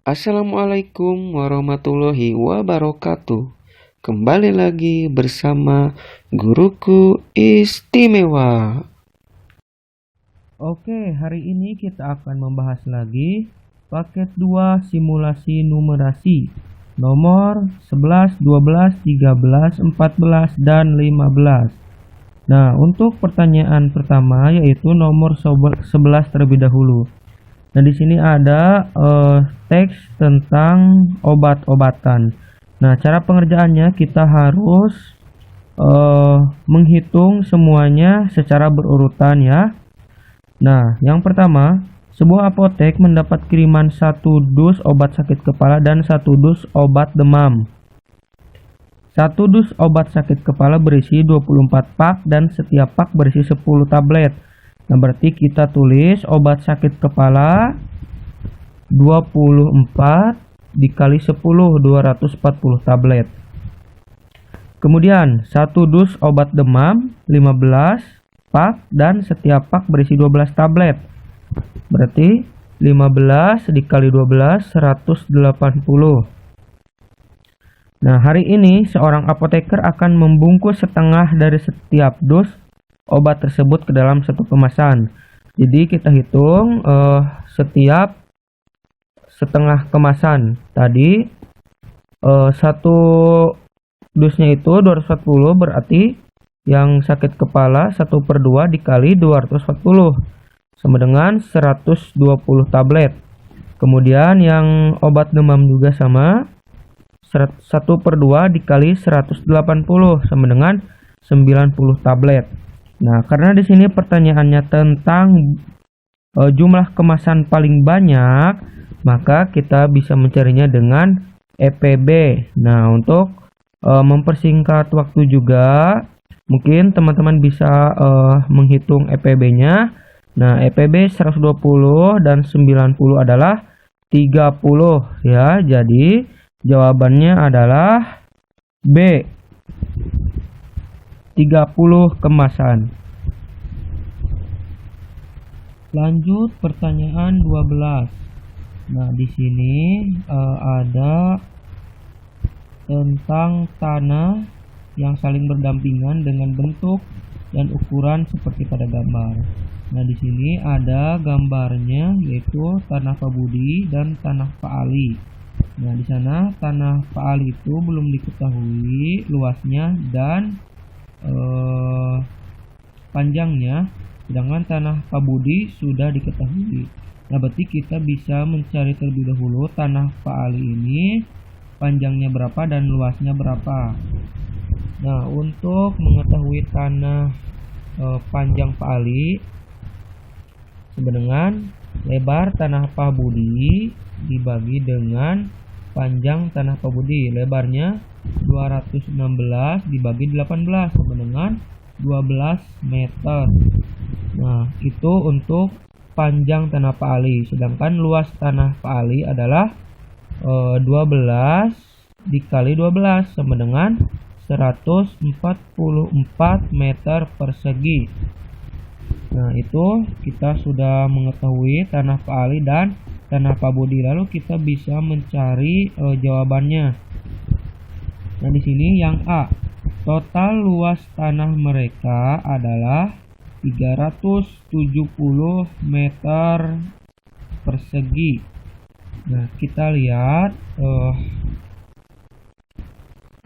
Assalamualaikum warahmatullahi wabarakatuh. Kembali lagi bersama guruku istimewa. Oke, hari ini kita akan membahas lagi paket 2 simulasi numerasi nomor 11, 12, 13, 14, dan 15. Nah, untuk pertanyaan pertama yaitu nomor 11 terlebih dahulu. Nah, di sini ada teks tentang obat-obatan. Nah, cara pengerjaannya kita harus menghitung semuanya secara berurutan ya. Nah, yang pertama, sebuah apotek mendapat kiriman 1 dus obat sakit kepala dan 1 dus obat demam. 1 dus obat sakit kepala berisi 24 pak dan setiap pak berisi 10 tablet. Nah, berarti kita tulis obat sakit kepala 24 dikali 10, 240 tablet. Kemudian 1 dus obat demam 15 pak dan setiap pak berisi 12 tablet. Berarti 15 dikali 12, 180. Nah, hari ini seorang apoteker akan membungkus setengah dari setiap dus obat tersebut ke dalam satu kemasan. Jadi kita hitung setiap setengah kemasan. Tadi satu dusnya itu 240, berarti yang sakit kepala 1/2 dikali 240 sama dengan 120 tablet. Kemudian yang obat demam juga sama, 1/2 dikali 180 sama dengan 90 tablet. Nah, karena di sini pertanyaannya tentang jumlah kemasan paling banyak, maka kita bisa mencarinya dengan EPB. Nah, untuk mempersingkat waktu juga, mungkin teman-teman bisa menghitung EPB-nya. Nah, EPB 120 dan 90 adalah 30 ya. Jadi jawabannya adalah B. 30 kemasan. Lanjut pertanyaan 12. Nah, di sini ada tentang tanah yang saling berdampingan dengan bentuk dan ukuran seperti pada gambar. Nah, di sini ada gambarnya yaitu tanah Pak Budi dan tanah Pak Ali. Nah, di sana tanah Pak Ali itu belum diketahui luasnya dan panjangnya, sedangkan tanah Pak Budi sudah diketahui. Nah, berarti kita bisa mencari terlebih dahulu tanah Pak Ali ini panjangnya berapa dan luasnya berapa. Nah, untuk mengetahui tanah panjang Pak Ali sama dengan lebar tanah Pak Budi dibagi dengan panjang tanah Pak Budi. Lebarnya 216 dibagi 18 sama dengan 12 meter. Nah, itu untuk panjang tanah Pak Ali. Sedangkan luas tanah Pak Ali adalah 12 dikali 12 sama dengan 144 meter persegi. Nah, itu kita sudah mengetahui tanah Pak Ali dan tanah Pak Budi. Lalu kita bisa mencari jawabannya. Nah, di sini yang A, total luas tanah mereka adalah 370 meter persegi. Nah, kita lihat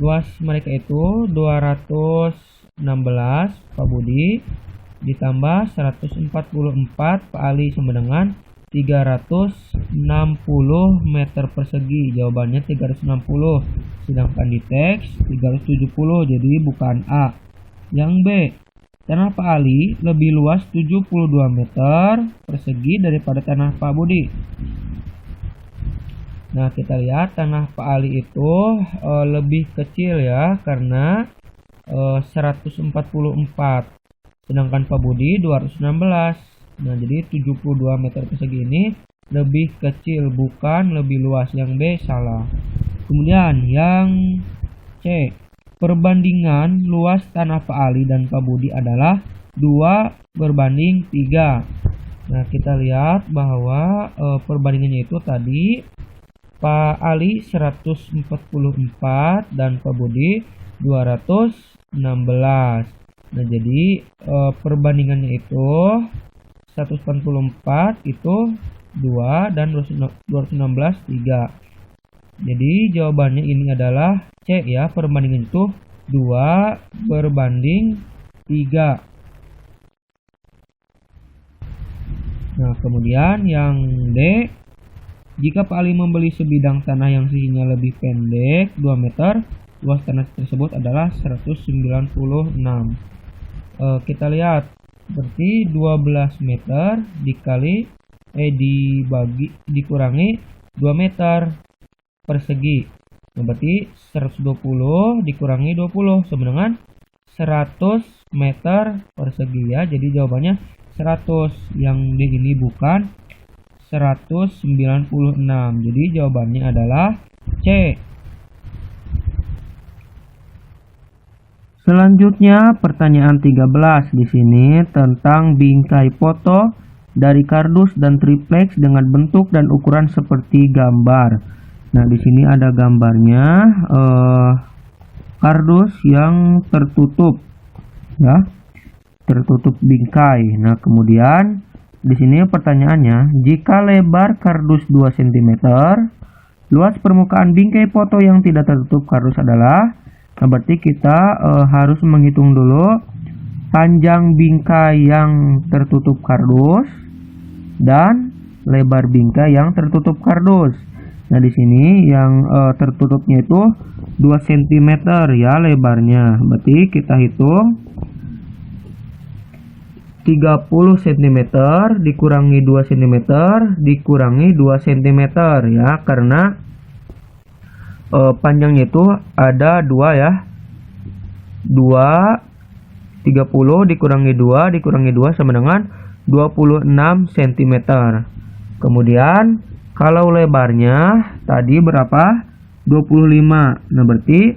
luas mereka itu 216 Pak Budi ditambah 144 Pak Ali sama dengan 360 meter persegi. Jawabannya 360. Sedangkan di teks 370, jadi bukan A. Yang B, tanah Pak Ali lebih luas 72 meter persegi daripada tanah Pak Budi. Nah, kita lihat tanah Pak Ali itu lebih kecil ya, karena 144. Sedangkan Pak Budi 216. Nah, jadi 72 meter persegi ini lebih kecil, bukan lebih luas. Yang B salah. Kemudian yang C, perbandingan luas tanah Pak Ali dan Pak Budi adalah 2:3. Nah, kita lihat bahwa perbandingannya itu tadi Pak Ali 144 dan Pak Budi 216. Nah, jadi perbandingannya itu 144 itu 2 dan 216 3. Jadi jawabannya ini adalah C ya, perbandingan itu 2 berbanding 3. Nah, kemudian yang D, jika Pak Ali membeli sebidang tanah yang sisinya lebih pendek 2 meter, luas tanah tersebut adalah 196. Kita lihat, berarti 12 meter dikurangi 2 meter persegi. Nah, berarti 120 dikurangi 20 sama dengan 100 meter persegi ya. Jadi jawabannya 100. Yang D ini bukan 196. Jadi jawabannya adalah C. Selanjutnya pertanyaan 13 di sini tentang bingkai foto dari kardus dan triplex dengan bentuk dan ukuran seperti gambar. Nah, di sini ada gambarnya kardus yang tertutup ya, tertutup bingkai. Nah, kemudian di sini pertanyaannya, jika lebar kardus 2 cm, luas permukaan bingkai foto yang tidak tertutup kardus adalah, nah berarti kita harus menghitung dulu panjang bingkai yang tertutup kardus dan lebar bingkai yang tertutup kardus. Nah, di sini yang tertutupnya itu 2 cm ya lebarnya. Berarti kita hitung 30 cm dikurangi 2 cm dikurangi 2 cm ya, karena panjangnya itu ada 2 ya. 30 dikurangi 2 dikurangi 2 sama dengan 26 cm. Kemudian kalau lebarnya tadi berapa? 25. Nah, berarti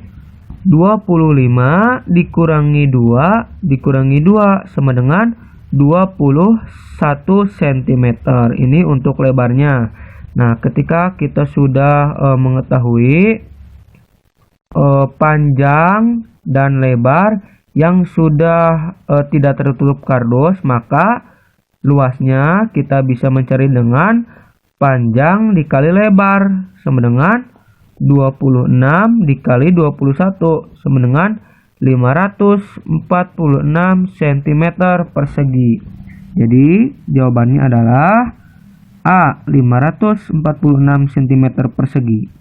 25 dikurangi 2 dikurangi 2 sama dengan 21 cm. Ini untuk lebarnya. Nah, ketika kita sudah mengetahui panjang dan lebar yang sudah tidak tertutup kardus, maka luasnya kita bisa mencari dengan panjang dikali lebar sama dengan 26 dikali 21 sama dengan 546 cm persegi. Jadi jawabannya adalah A, 546 cm persegi.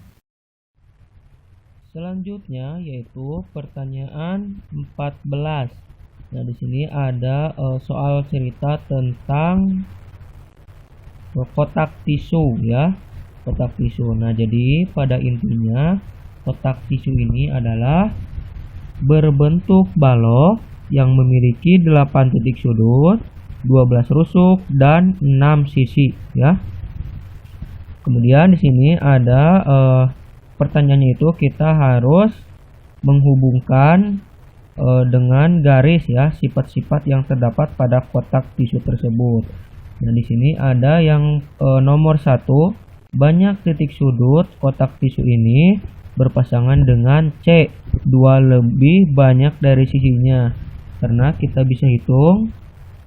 Selanjutnya yaitu pertanyaan 14. Nah, di sini ada soal cerita tentang kotak tisu ya, kotak tisu. Nah, jadi pada intinya kotak tisu ini adalah berbentuk balok yang memiliki 8 titik sudut, 12 rusuk dan 6 sisi ya. Kemudian di sini ada pertanyaannya itu kita harus menghubungkan dengan garis ya sifat-sifat yang terdapat pada kotak tisu tersebut. Nah, di sini ada yang nomor 1, banyak titik sudut kotak tisu ini berpasangan dengan C, 2 lebih banyak dari sisinya. Karena kita bisa hitung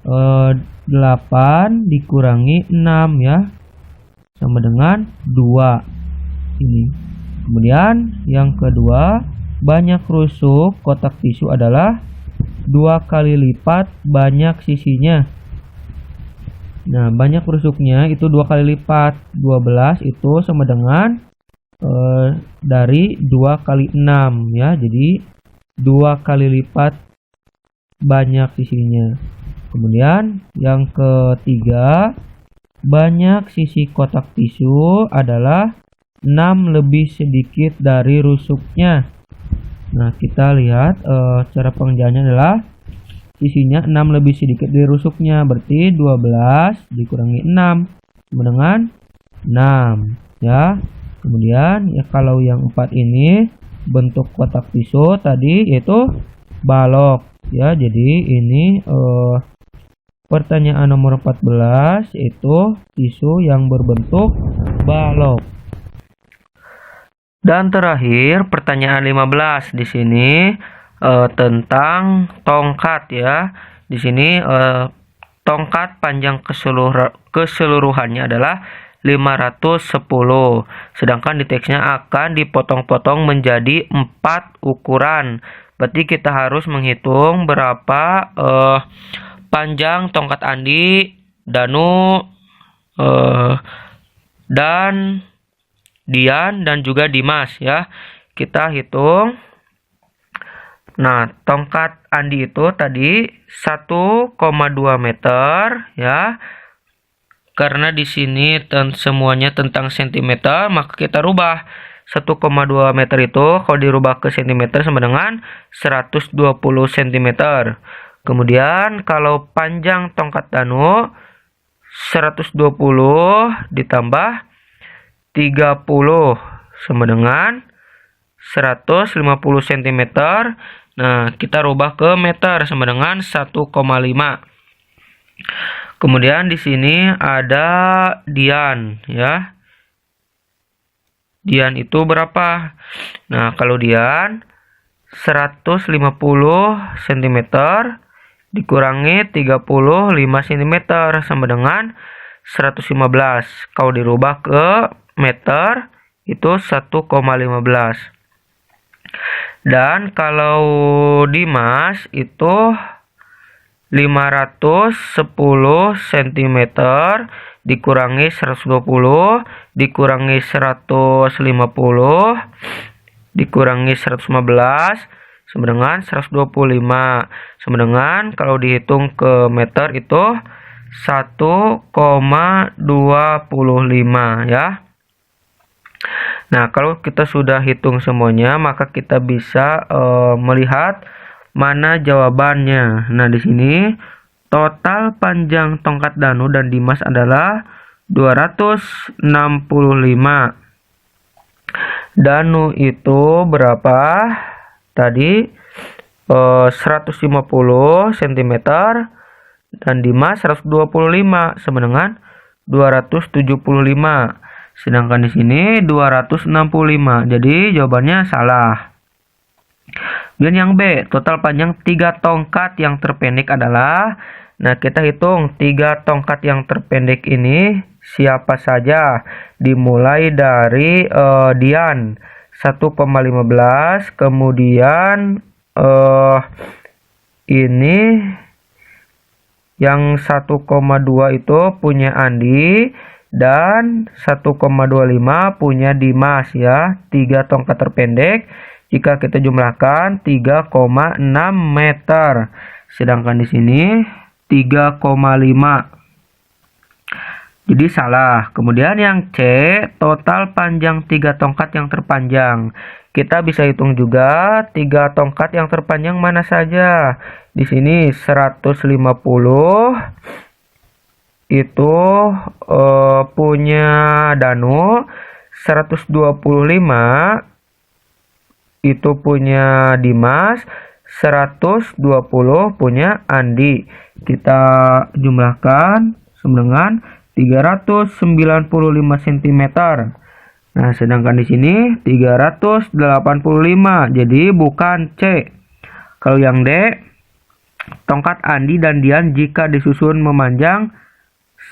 8 dikurangi 6 ya, sama dengan 2 ini. Kemudian yang kedua, banyak rusuk kotak tisu adalah 2 kali lipat banyak sisinya. Nah, banyak rusuknya itu 2 kali lipat. 12 itu sama dengan dari 2 kali 6 ya. Jadi 2 kali lipat banyak sisinya. Kemudian yang ketiga, banyak sisi kotak tisu adalah 6 lebih sedikit dari rusuknya. Nah, kita lihat cara pengerjaannya adalah sisinya 6 lebih sedikit dari rusuknya, berarti 12 dikurangi 6 sama dengan 6 ya. Kemudian ya kalau yang 4 ini bentuk kotak tisu tadi yaitu balok ya. Jadi ini pertanyaan nomor 14 itu tisu yang berbentuk balok. Dan terakhir pertanyaan 15 di sini tentang tongkat ya. Di sini tongkat panjang keseluruhannya adalah 510. Sedangkan di teksnya akan dipotong-potong menjadi 4 ukuran. Berarti kita harus menghitung berapa panjang tongkat Andi, Danu, dan Dian dan juga Dimas ya. Kita hitung. Nah, tongkat Andi itu tadi 1,2 meter ya. Karena di sini semuanya tentang sentimeter, maka kita rubah 1,2 meter itu kalau dirubah ke sentimeter sama dengan 120 cm. Kemudian kalau panjang tongkat Danu 120 ditambah 30 sama dengan 150 cm. Nah, kita rubah ke meter sama dengan 1,5. Kemudian di sini ada Dian ya. Dian itu berapa? Nah, kalau Dian 150 cm dikurangi 35 cm sama dengan 115. Kalau dirubah ke meter itu 1,15. Dan kalau Dimas itu 510 cm dikurangi 120 dikurangi 150 dikurangi 115 sama dengan 125. Sama dengan kalau dihitung ke meter itu 1,25 ya. Nah, kalau kita sudah hitung semuanya, maka kita bisa melihat mana jawabannya. Nah, di sini total panjang tongkat Danu dan Dimas adalah 265. Danu itu berapa? Tadi 150 cm dan Dimas 125 sama dengan 275. Sedangkan di sini 265. Jadi jawabannya salah. Dan yang B, total panjang 3 tongkat yang terpendek adalah, nah kita hitung 3 tongkat yang terpendek ini siapa saja. Dimulai dari Dian 1,15, kemudian ini yang 1,2 itu punya Andi dan 1,25 punya Dimas ya. 3 tongkat terpendek jika kita jumlahkan 3,6 meter. Sedangkan di sini 3,5. Jadi salah. Kemudian yang C, total panjang 3 tongkat yang terpanjang. Kita bisa hitung juga 3 tongkat yang terpanjang mana saja. Di sini 150 itu punya Danu, 125 itu punya Dimas, 120 punya Andi. Kita jumlahkan sama dengan 395 cm. Nah, sedangkan di sini 385. Jadi bukan C. Kalau yang D, tongkat Andi dan Dian jika disusun memanjang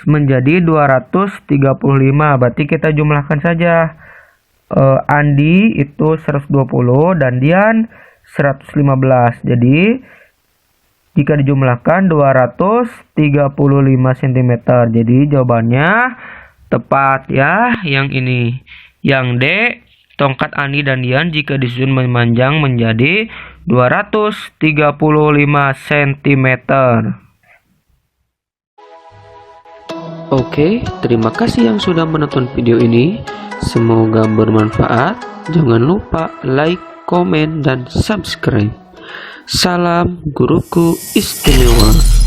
menjadi 235. Berarti kita jumlahkan saja. Andi itu 120 dan Dian 115. Jadi jika dijumlahkan 235 cm. Jadi jawabannya tepat ya, yang ini. Yang D, tongkat Andi dan Dian jika disusun memanjang menjadi 235 cm. Oke, terima kasih yang sudah menonton video ini. Semoga bermanfaat. Jangan lupa like, komen, dan subscribe. Salam guruku istimewa.